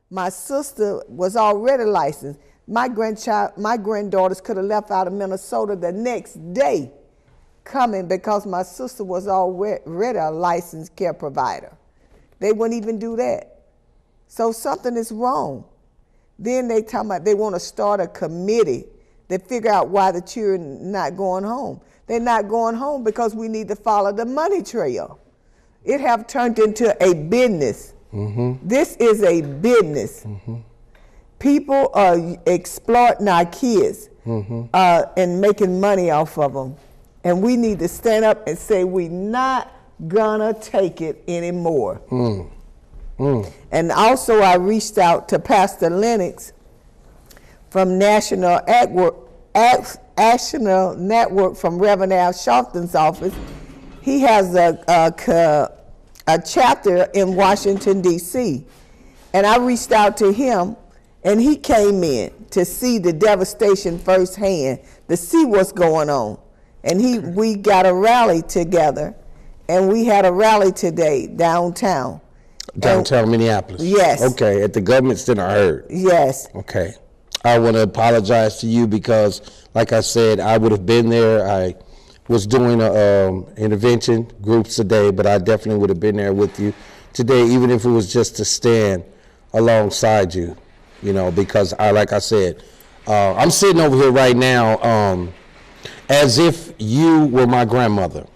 My sister was already licensed. My granddaughters could have left out of Minnesota the next day coming because my sister was already a licensed care provider. They wouldn't even do that. So something is wrong. Then they talk about they want to start a committee to figure out why the children not going home. They're not going home because we need to follow the money trail. It have turned into a business. Mm-hmm. This is a business. Mm-hmm. People are exploiting our kids and making money off of them. And we need to stand up and say we're not gonna take it anymore. And also I reached out to Pastor Lennox from National Network from Reverend Al Sharpton's office. He has a chapter in Washington, D.C. And I reached out to him, and he came in to see the devastation firsthand, to see what's going on. And we got a rally together, and we had a rally today downtown. Downtown Minneapolis? Yes. Okay, at the government center, I heard. Yes. Okay. I want to apologize to you because, like I said, I would have been there. I was doing intervention groups today, but I definitely would have been there with you today, even if it was just to stand alongside you, you know, because like I said, I'm sitting over here right now as if you were my grandmother.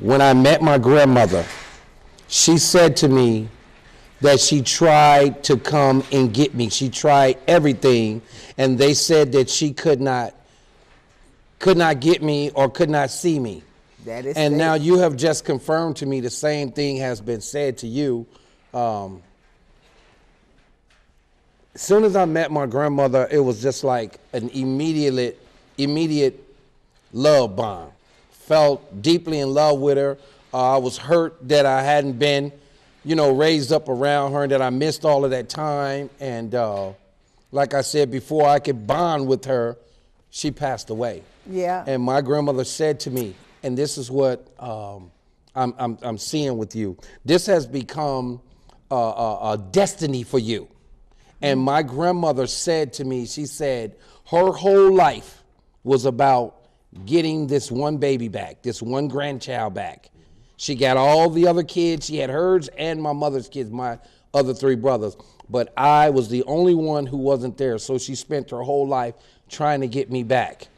When I met my grandmother, she said to me that she tried to come and get me. She tried everything, and they said that she could not get me or could not see me. That is and safe. Now you have just confirmed to me the same thing has been said to you. As soon as I met my grandmother, it was just like an immediate love bond. Felt deeply in love with her. I was hurt that I hadn't been, raised up around her and that I missed all of that time. And like I said before, I could bond with her. She passed away. Yeah. And my grandmother said to me, and this is what I'm seeing with you. This has become a destiny for you. And my grandmother said to me, she said her whole life was about getting this one baby back, this one grandchild back. She got all the other kids. She had hers and my mother's kids, my other 3 brothers. But I was the only one who wasn't there. So she spent her whole life trying to get me back.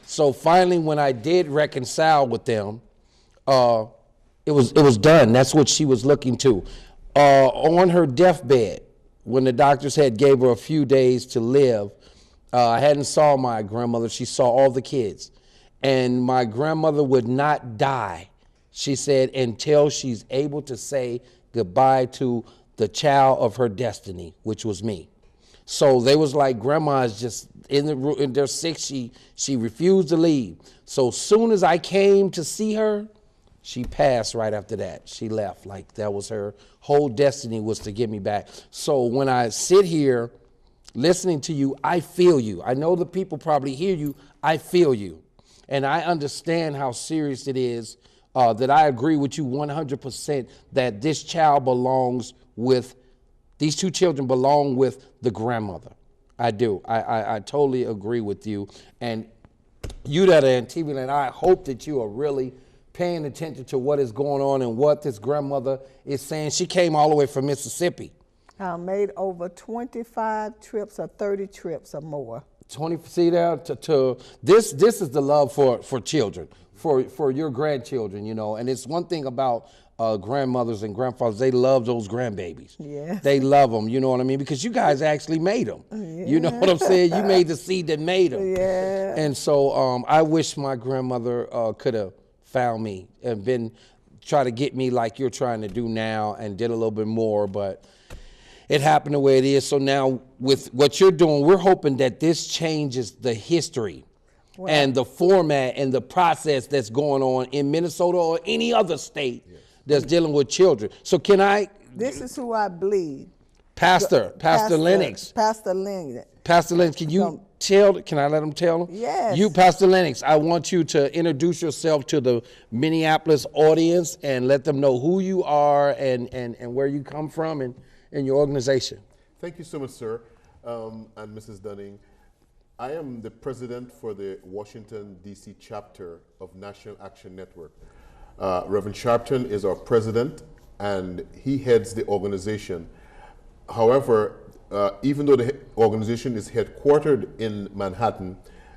So finally, when I did reconcile with them, it was done. That's what she was looking to. On her deathbed, when the doctors had gave her a few days to live, I hadn't saw my grandmother. She saw all the kids. And my grandmother would not die, she said, until she's able to say goodbye to the child of her destiny, which was me. So they was like, grandma is just in their sick. She refused to leave. So soon as I came to see her, she passed right after that. She left. Like that was her whole destiny, was to get me back. So when I sit here listening to you, I feel you. I know the people probably hear you. I feel you. And I understand how serious it is, that I agree with you 100% that this child belongs with, these 2 children belong with the grandmother. I do. I totally agree with you. And you that are in TV, and I hope that you are really paying attention to what is going on and what this grandmother is saying. She came all the way from Mississippi. I made over 25 trips or 30 trips or more. 20, see there, this is the love for children, for your grandchildren, and it's one thing about grandmothers and grandfathers, they love those grandbabies. Yeah. They love them, you know what I mean? Because you guys actually made them. Yeah. You know what I'm saying? You made the seed that made them. Yeah. And so I wish my grandmother could have found me and try to get me like you're trying to do now and did a little bit more, but it happened the way it is. So now with what you're doing, we're hoping that this changes the history and the format and the process that's going on in Minnesota or any other state that's dealing with children. So can I? This is who I believe. Pastor Lennox. Pastor Lennox. Pastor Lennox, can you can I let him tell them? Yes. You, Pastor Lennox, I want you to introduce yourself to the Minneapolis audience and let them know who you are and where you come from and your organization. Thank you so much, sir, and Mrs. Dunning. I am the president for the Washington, D.C. chapter of National Action Network. Reverend Sharpton is our president, and he heads the organization. However, even though the organization is headquartered in Manhattan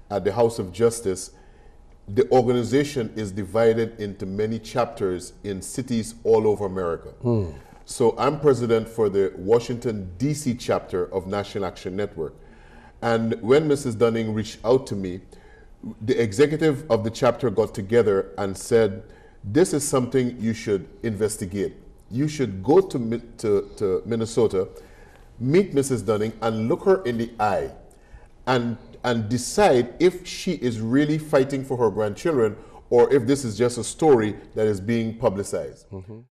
at the House of Justice, the organization is divided into many chapters in cities all over America. So I'm president for the Washington, D.C. chapter of National Action Network. And when Mrs. Dunning reached out to me, the executive of the chapter got together and said, this is something you should investigate. You should go to Minnesota, meet Mrs. Dunning, and look her in the eye and decide if she is really fighting for her grandchildren or if this is just a story that is being publicized.